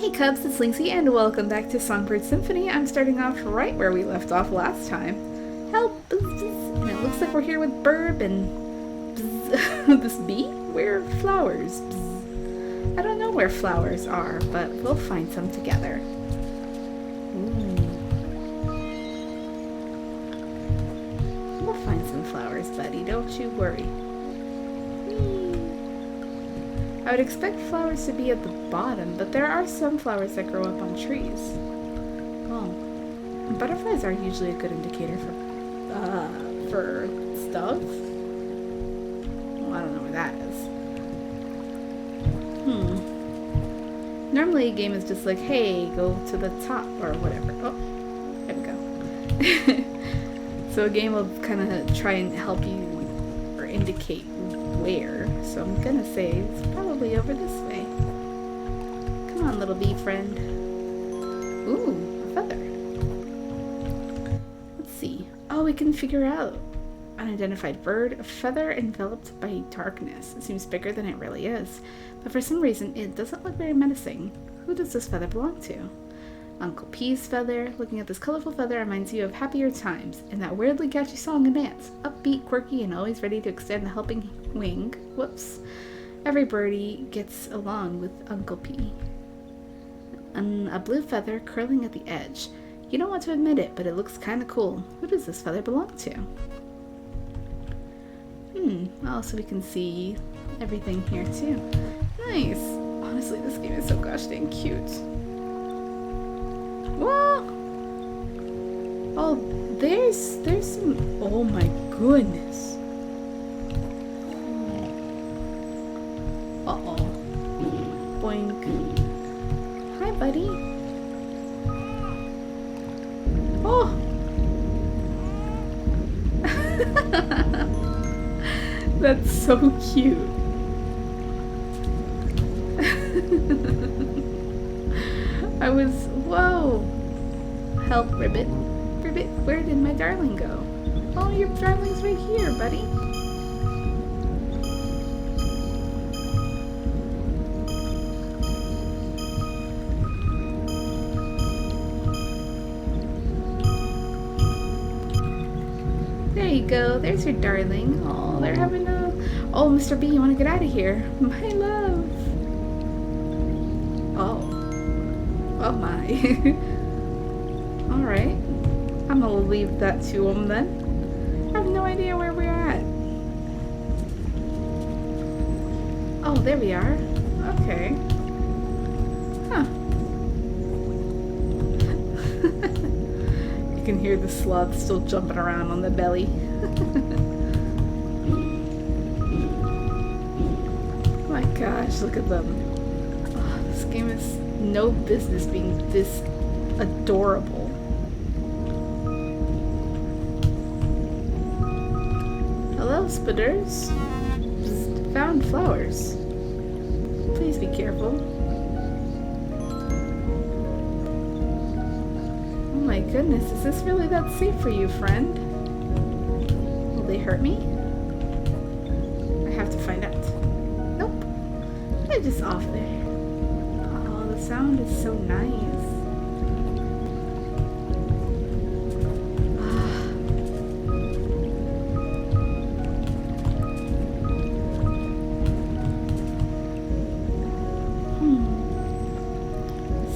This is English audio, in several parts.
Hey Cubs, it's Lynxy and welcome back to Songbird Symphony. I'm starting off right where we left off last time. Help! And it looks like we're here with Birb and this bee? Where are flowers? I don't know where flowers are, but we'll find some together. We'll find some flowers, buddy. Don't you worry. I would expect flowers to be at the bottom, but there are some flowers that grow up on trees. Oh. Butterflies are usually a good indicator for stuff. Well, I don't know where that is. Normally a game is just like, hey, go to the top or whatever. Oh, there we go. So a game will kind of try and help you or indicate where. So I'm gonna say it's probably over this way. Come on, little bee friend. Ooh, a feather. Let's see. Oh, we can figure out. Unidentified bird, a feather enveloped by darkness. It seems bigger than it really is, but for some reason it doesn't look very menacing. Who does this feather belong to? Uncle P's feather. Looking at this colorful feather reminds you of happier times and that weirdly catchy song and dance. Upbeat, quirky, and always ready to extend the helping wing. Whoops. Every birdie gets along with Uncle P. A blue feather curling at the edge. You don't want to admit it, but it looks kind of cool. Who does this feather belong to? Oh, so we can see everything here too. Nice. Honestly, this game is so gosh dang cute. Whoa! Oh, there's some. Oh my goodness. Uh-oh. Boink. Hi, buddy. Oh! That's so cute. I was, whoa! Help, Ribbit. Ribbit, where did my darling go? Oh, your darling's right here, buddy. There you go. There's your darling. Oh, they're having a... Oh, Mr. B, you want to get out of here? My love. Oh. Oh my. Alright. I'm gonna leave that to him then. I have no idea where we're at. Oh, there we are. Okay. Huh. You can hear the sloth still jumping around on the belly. Oh my gosh, look at them. Oh, this game is no business being this adorable. Hello, spitters. Found flowers. Please be careful. Oh my goodness, is this really that safe for you, friend? Will they hurt me? I have to find out. Nope. They're just off there. Oh, the sound is so nice.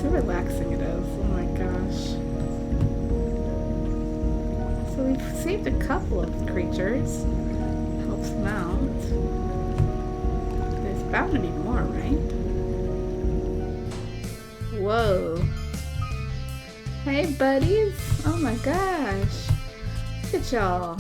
So relaxing it is. Oh my gosh. So we've saved a couple of creatures. Helps them out. There's bound to be more, right? Whoa. Hey buddies. Oh my gosh. Look at y'all.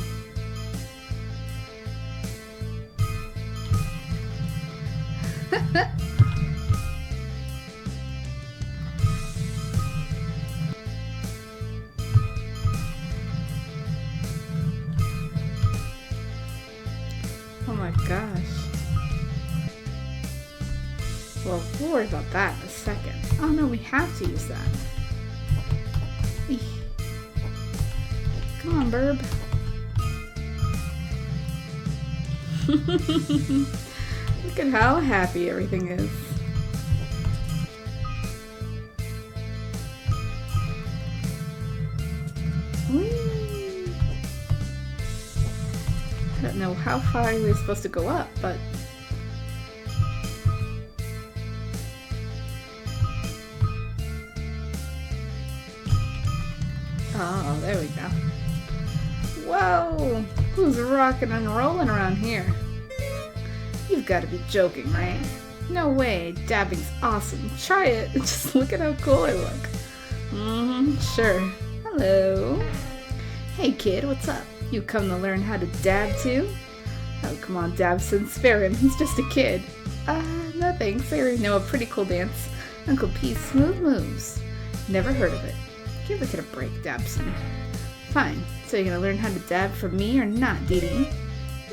Oh my gosh. Well, we'll worry about that in a second. Oh no, we have to use that. Eek. Come on, Birb. Look at how happy everything is. don't know how far you were supposed to go up, but... Oh, there we go. Whoa! Who's rocking and rolling around here? You've got to be joking, right? No way, dabbing's awesome. Try it. Just look at how cool I look. Sure. Hello. Hey kid, what's up? You come to learn how to dab too? Oh, come on, Dabson, spare him. He's just a kid. No thanks. I already know a pretty cool dance. Uncle P's Smooth Moves. Never heard of it. Give the kid a break, Dabson. Fine. So you're gonna learn how to dab from me or not, Dee Dee?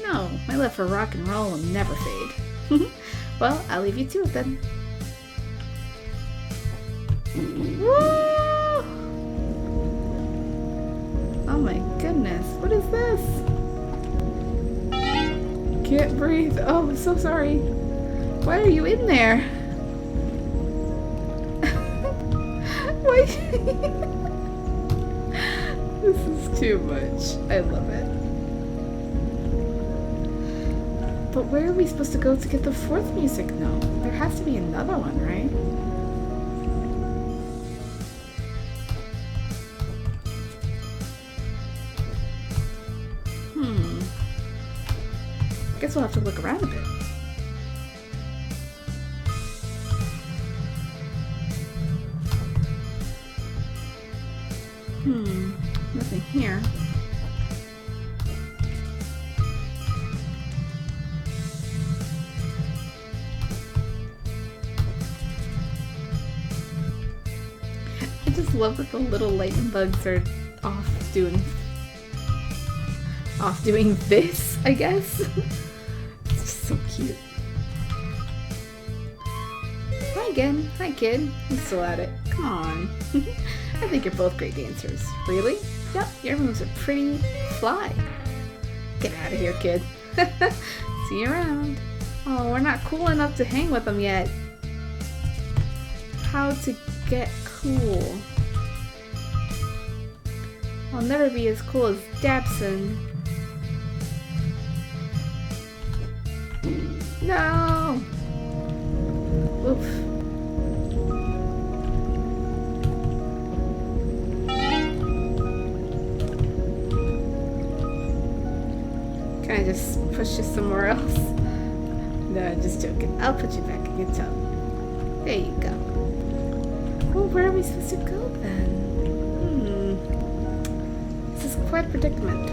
No, my love for rock and roll will never fade. Well, I'll leave you to it then. Woo! Oh my goodness, what is this? Can't breathe. Oh, I'm so sorry. Why are you in there? Why? This is too much. I love it. But where are we supposed to go to get the fourth music note? There has to be another one, right? Guess we'll have to look around a bit. Nothing here. I just love that the little lightning bugs are off doing this, I guess. It's just so cute. Hi again. Hi kid. I'm still at it. Come on. I think you're both great dancers. Really? Yep, your moves are pretty fly. Get out of here, kid. See you around. Oh, we're not cool enough to hang with them yet. How to get cool. I'll never be as cool as Dabson. No! Oof. Can I just push you somewhere else? No, I'm just joking. I'll put you back in your tub. There you go. Well, where are we supposed to go then? This is quite a predicament.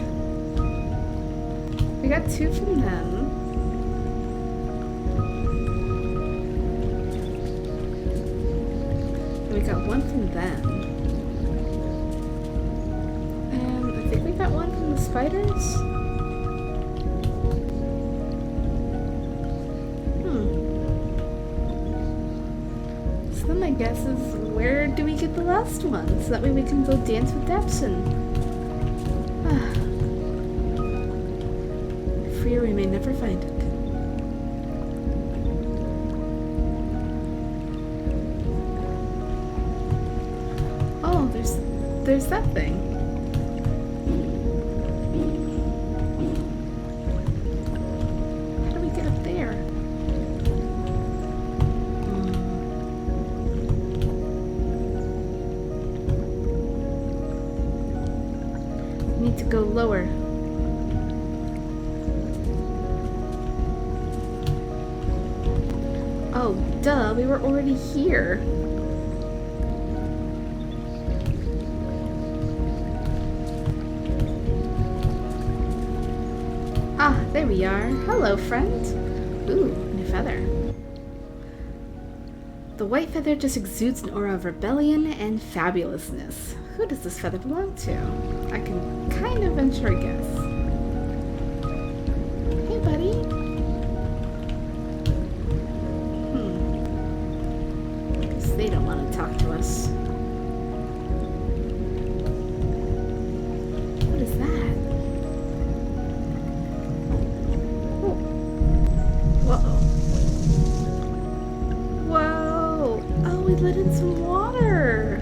We got 2 from them. And we got 1 from them. And I think we got 1 from the spiders. So then my guess is, where do we get the last one? So that way we can go dance with Dabson. Fear we may never find it. Oh, there's that thing. How do we get up there? We need to go lower. Oh, duh, we were already here. Ah, there we are. Hello, friend. Ooh, new feather. The white feather just exudes an aura of rebellion and fabulousness. Who does this feather belong to? I can kind of venture a guess. Hey, buddy. They don't want to talk to us. What is that? Oh. Whoa. Whoa. Oh, we let in some water.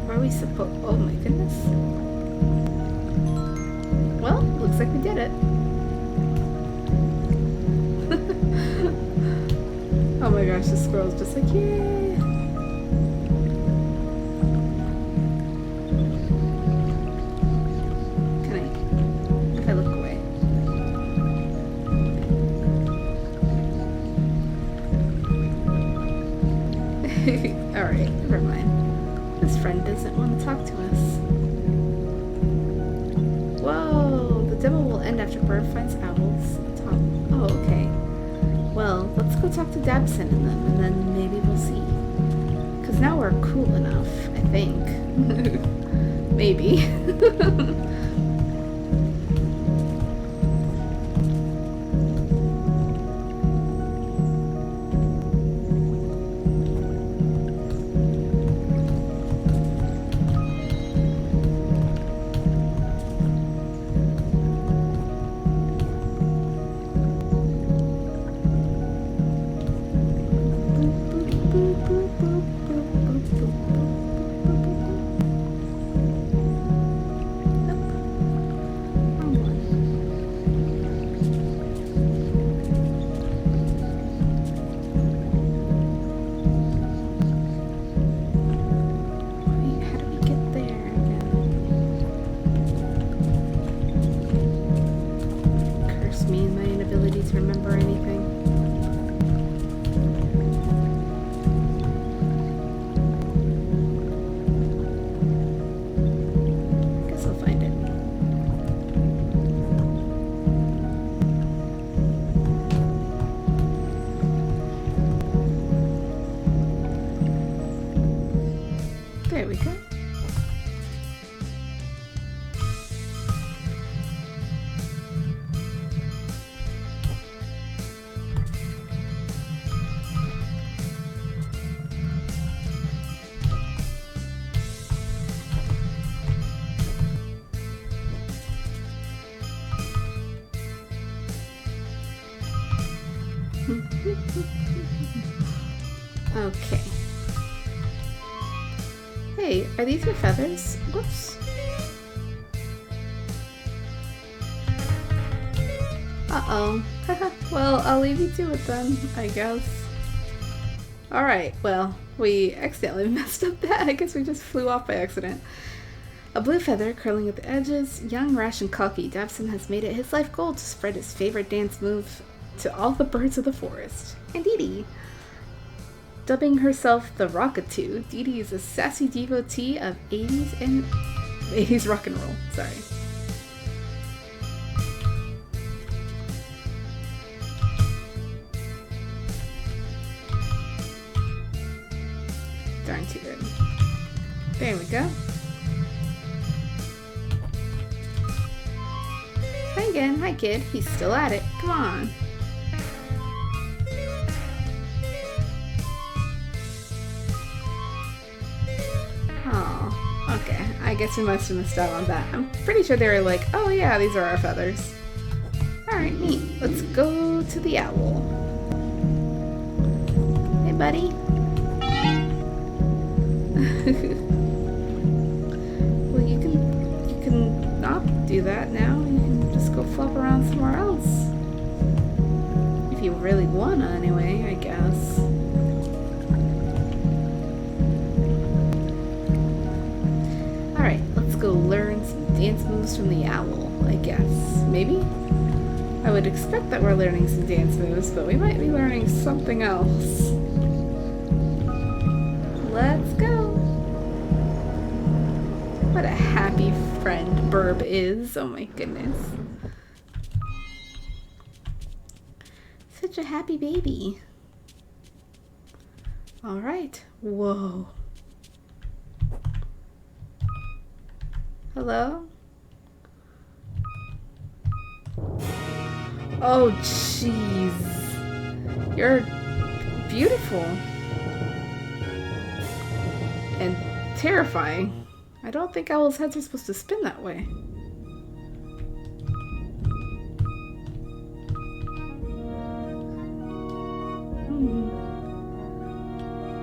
Where are we supposed? Oh my goodness. looks like we did it. Oh my gosh, the squirrel's just like, yay! Can I? If I look away. Alright, never mind. This friend doesn't want to talk to us. Whoa! The demo will end after Birb finds owls. Oh, okay. Well, let's go talk to Dabson and them, and then maybe we'll see. Because now we're cool enough, I think. Maybe. There we go. Okay. Hey, are these your feathers? Whoops. Uh-oh. Well, I'll leave you to it then, I guess. Alright, well, we accidentally messed up that. I guess we just flew off by accident. A blue feather curling at the edges, young, rash, and cocky, Dabson has made it his life goal to spread his favorite dance move to all the birds of the forest. And Dee Dee. Dubbing herself the Rockatoo, Dee Dee is a sassy devotee of 80s rock and roll. Sorry. Darn too good. There we go. Hi again. Hi, kid. He's still at it. Come on. Oh, okay. I guess we must have missed out on that. I'm pretty sure they were like, oh yeah, these are our feathers. Alright, neat. Let's go to the owl. Hey, buddy. Well, you can not do that now. You can just go flop around somewhere else. If you really wanna, anyway, I guess. Alright, let's go learn some dance moves from the owl, I guess. Maybe? I would expect that we're learning some dance moves, but we might be learning something else. Let's go! What a happy friend Birb is. Oh my goodness. Such a happy baby. Alright. Whoa. Hello? Oh, jeez. You're beautiful. And terrifying. I don't think owls' heads are supposed to spin that way.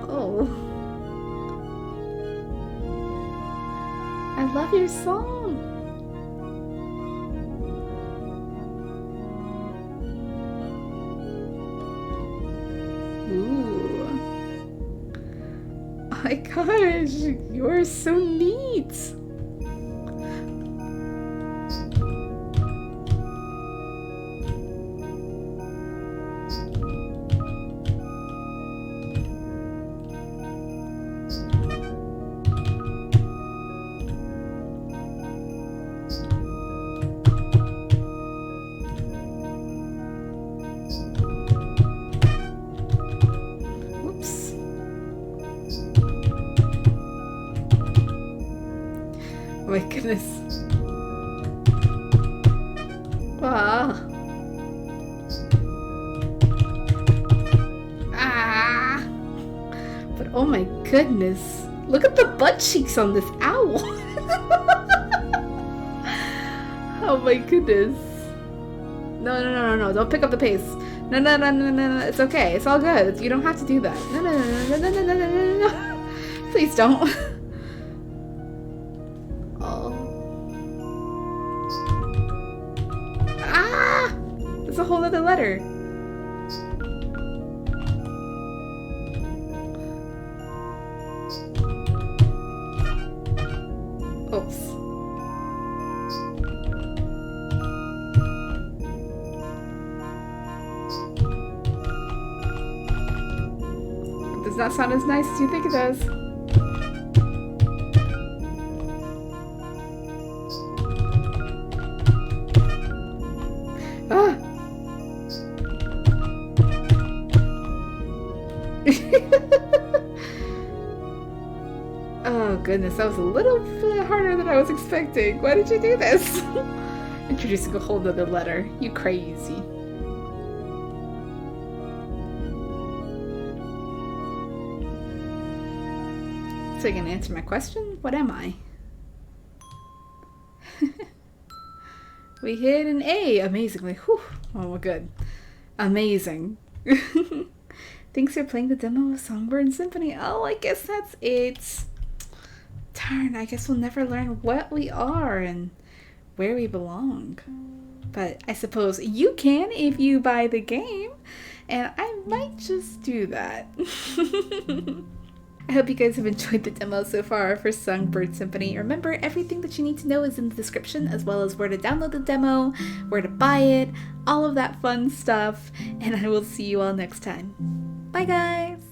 Oh. I love your song. my gosh, you're so neat. Oh my goodness. Wow. Ah. But oh my goodness. Look at the butt cheeks on this owl. Oh my goodness. No. Don't pick up the pace. No. It's okay. It's all good. You don't have to do that. No. Please don't. A whole other letter. Oops. It does not sound as nice as you think it does. Ah! Oh goodness, that was a little bit harder than I was expecting. Why did you do this? Introducing a whole other letter. You crazy. So you're gonna answer my question? What am I? We hit an A amazingly. Whew. Oh, we're good. Amazing. Thanks for playing the demo of Songbird Symphony. Oh, I guess that's it. Darn, I guess we'll never learn what we are and where we belong. But I suppose you can if you buy the game. And I might just do that. I hope you guys have enjoyed the demo so far for Songbird Symphony. Remember, everything that you need to know is in the description, as well as where to download the demo, where to buy it, all of that fun stuff. And I will see you all next time. Bye, guys!